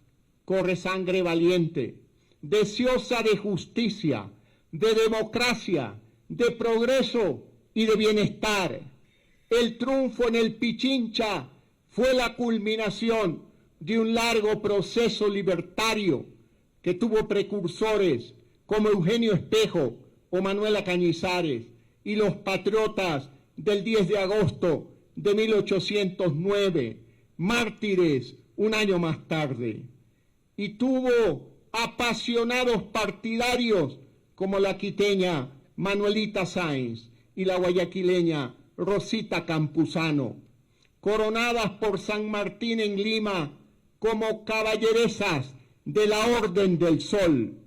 corre sangre valiente, deseosa de justicia, de democracia, de progreso y de bienestar. El triunfo en el Pichincha fue la culminación de un largo proceso libertario que tuvo precursores como Eugenio Espejo o Manuela Cañizares y los patriotas del 10 de agosto de 1809, mártires un año más tarde. Y tuvo apasionados partidarios como la quiteña Manuelita Sáenz y la guayaquileña Rosita Campuzano, coronadas por San Martín en Lima como caballeresas de la Orden del Sol,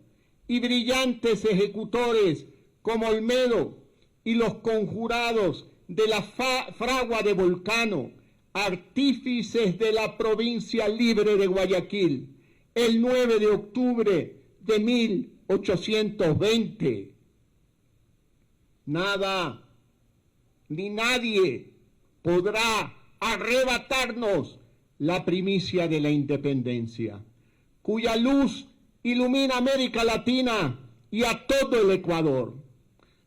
y brillantes ejecutores como Olmedo y los conjurados de la fragua de Volcano, artífices de la provincia libre de Guayaquil, el 9 de octubre de 1820. Nada ni nadie podrá arrebatarnos la primicia de la independencia, cuya luz ilumina América Latina y a todo el Ecuador.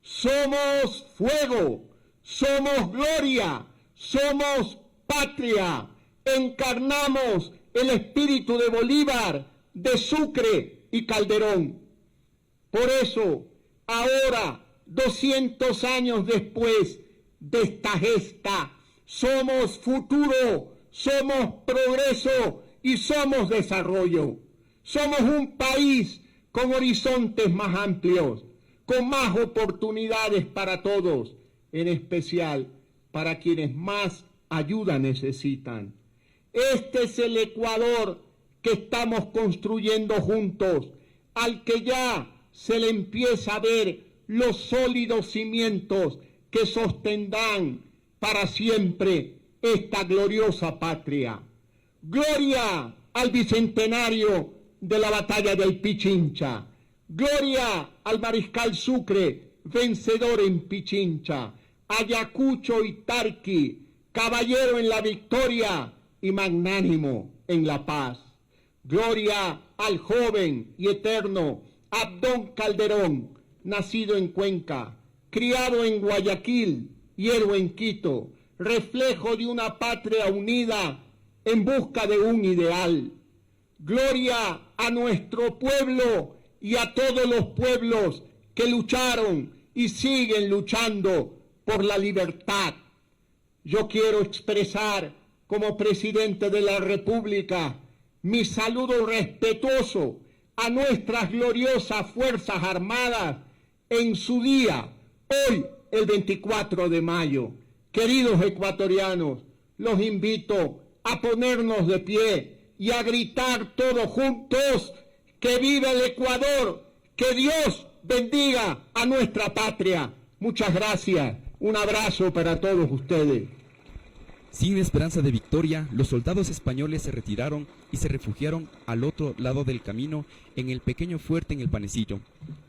Somos fuego, somos gloria, somos patria, encarnamos el espíritu de Bolívar, de Sucre y Calderón. Por eso, ahora, 200 años después de esta gesta, somos futuro, somos progreso y somos desarrollo. Somos un país con horizontes más amplios, con más oportunidades para todos, en especial para quienes más ayuda necesitan. Este es el Ecuador que estamos construyendo juntos, al que ya se le empieza a ver los sólidos cimientos que sostendrán para siempre esta gloriosa patria. Gloria al bicentenario de la batalla del Pichincha. Gloria al mariscal Sucre, vencedor en Pichincha. Ayacucho y Tarqui, caballero en la victoria y magnánimo en la paz. Gloria al joven y eterno Abdón Calderón, nacido en Cuenca, criado en Guayaquil y héroe en Quito, reflejo de una patria unida en busca de un ideal. Gloria a nuestro pueblo y a todos los pueblos que lucharon y siguen luchando por la libertad. Yo quiero expresar como presidente de la República mi saludo respetuoso a nuestras gloriosas Fuerzas Armadas en su día, hoy el 24 de mayo. Queridos ecuatorianos, los invito a ponernos de pie y a gritar todos juntos que viva el Ecuador, que Dios bendiga a nuestra patria. Muchas gracias, un abrazo para todos ustedes. Sin esperanza de victoria, los soldados españoles se retiraron y se refugiaron al otro lado del camino en el pequeño fuerte en el Panecillo,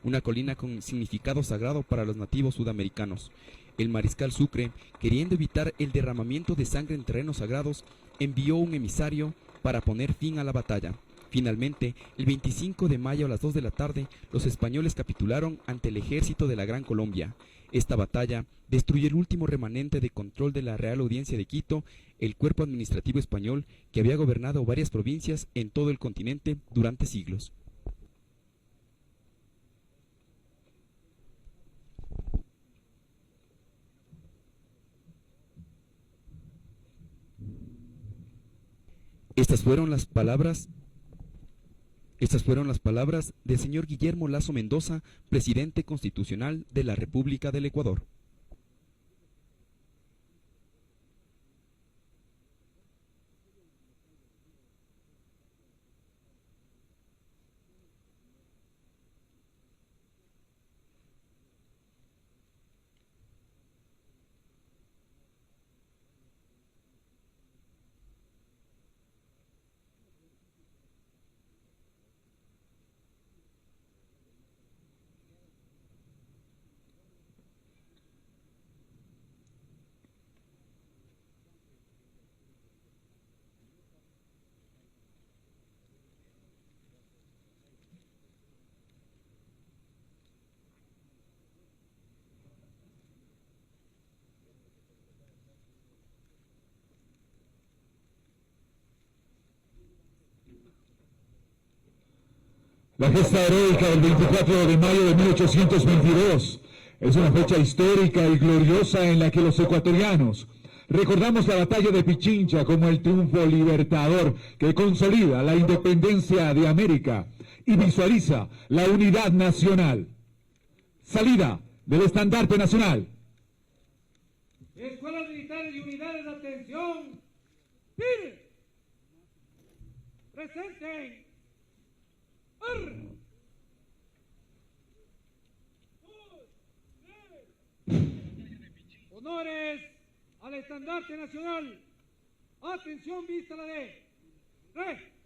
una colina con significado sagrado para los nativos sudamericanos. El mariscal Sucre, queriendo evitar el derramamiento de sangre en terrenos sagrados, envió un emisario para poner fin a la batalla. Finalmente, el 25 de mayo a las 2 de la tarde, los españoles capitularon ante el ejército de la Gran Colombia. Esta batalla destruyó el último remanente de control de la Real Audiencia de Quito, el cuerpo administrativo español que había gobernado varias provincias en todo el continente durante siglos. Estas fueron las palabras del señor Guillermo Lasso Mendoza, presidente constitucional de la República del Ecuador. La gesta heroica del 24 de mayo de 1822 es una fecha histórica y gloriosa en la que los ecuatorianos recordamos la batalla de Pichincha como el triunfo libertador que consolida la independencia de América y visualiza la unidad nacional. Salida del estandarte nacional. Escuelas militares y unidades de atención. ¡Pide! ¡Presenten! Honores al estandarte nacional. Atención, vista la de re.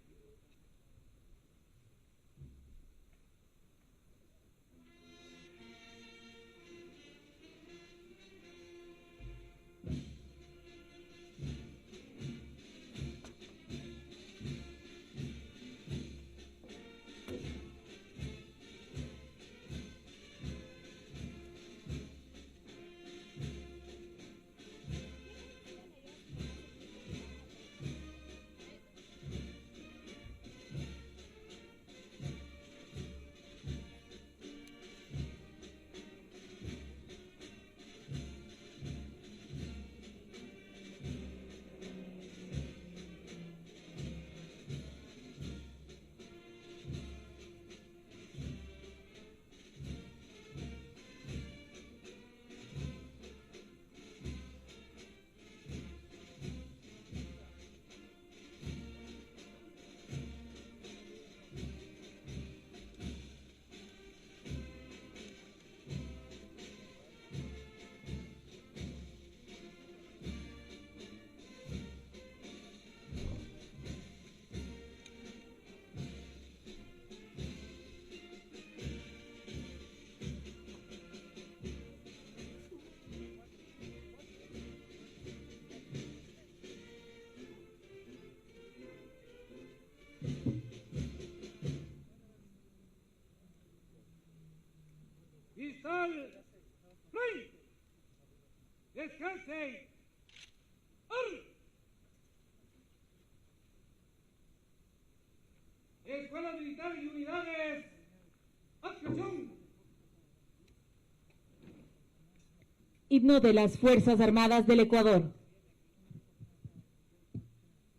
Cristal, frente. Descansen. ¡Orden! Escuelas militares y unidades. ¡Acción! Himno de las Fuerzas Armadas del Ecuador.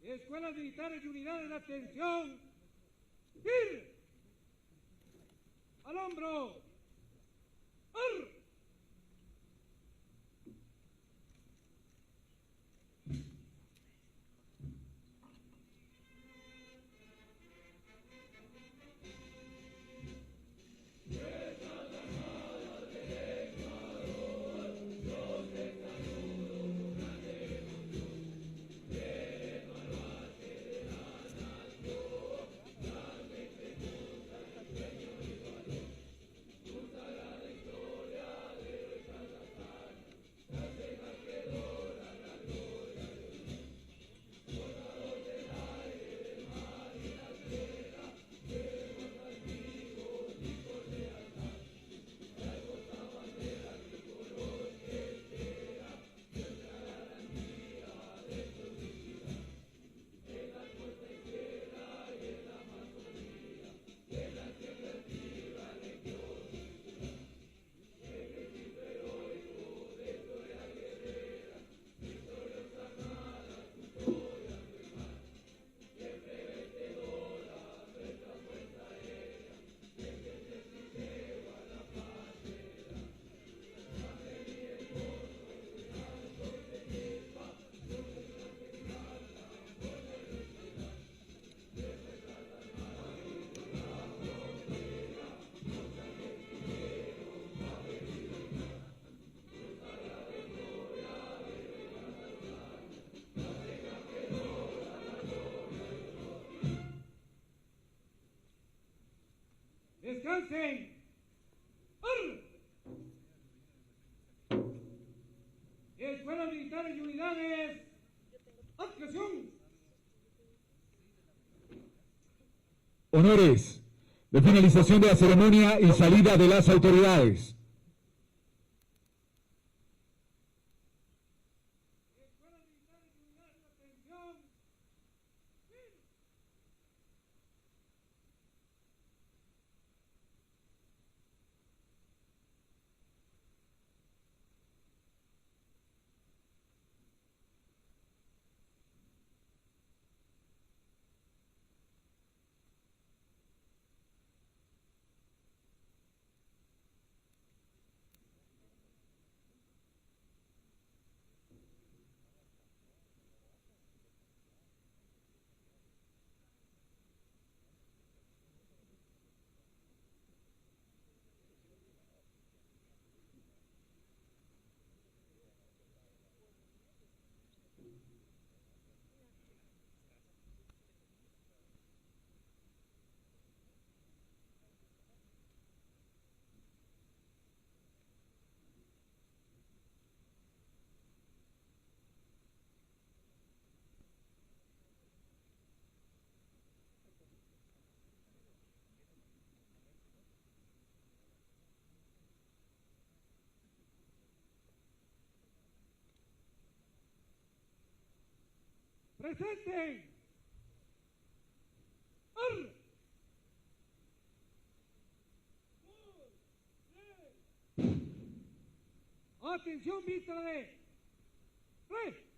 Escuelas militares y unidades de atención. ¡Ir! ¡Al hombro! ¡Ar! ¡Descansen! ¡Ar! Escuelas militares y unidades. ¡Acción! Honores de finalización de la ceremonia y salida de las autoridades. Escuelas militares y unidades de atención. ¡Presenten! ¡Ar! ¡Atención, vista de! ¡Re!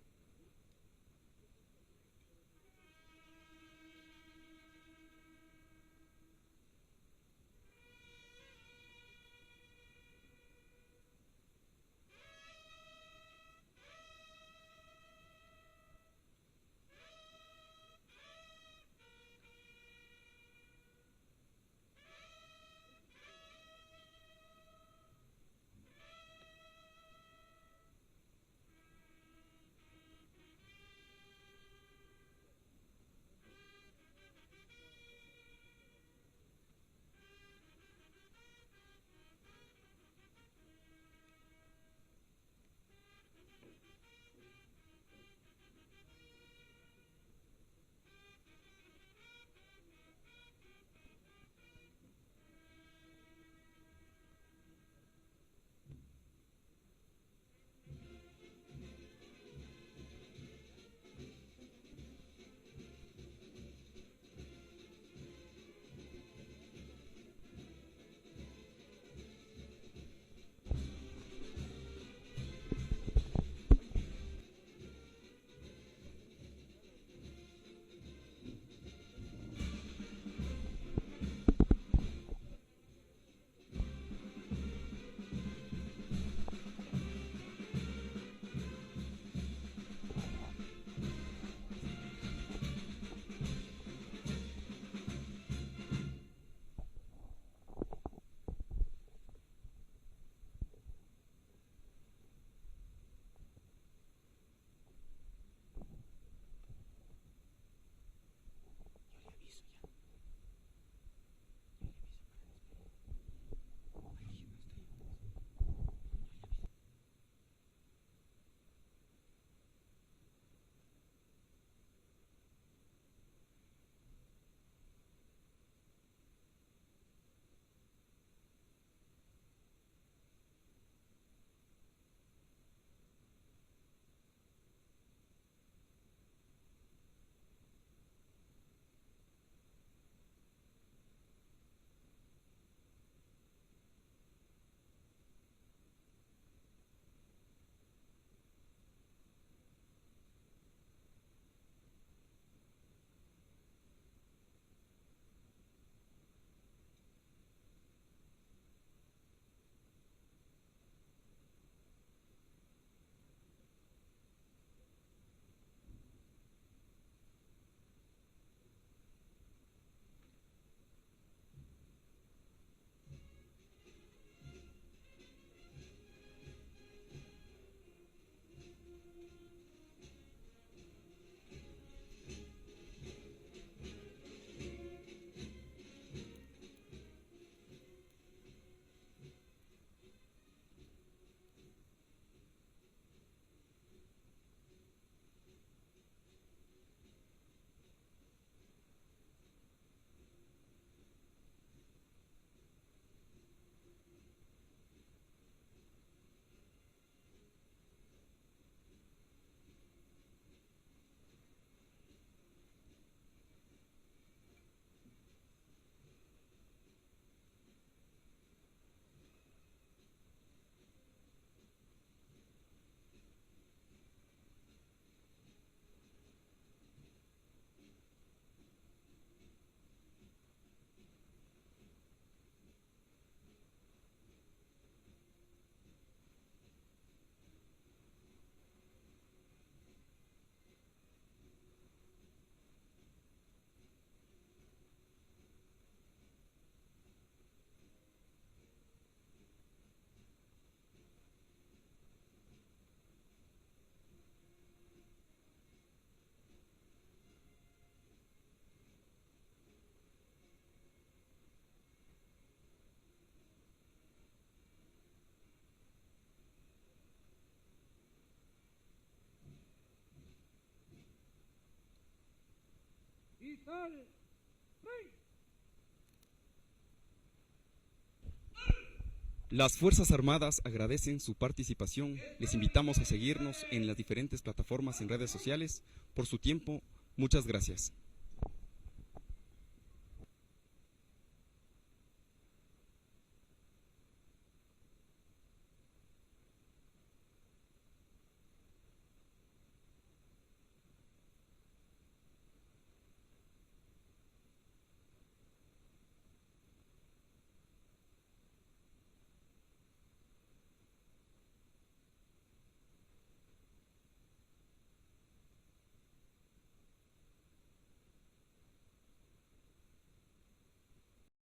Las Fuerzas Armadas agradecen su participación. Les invitamos a seguirnos en las diferentes plataformas en redes sociales. Por su tiempo, muchas gracias.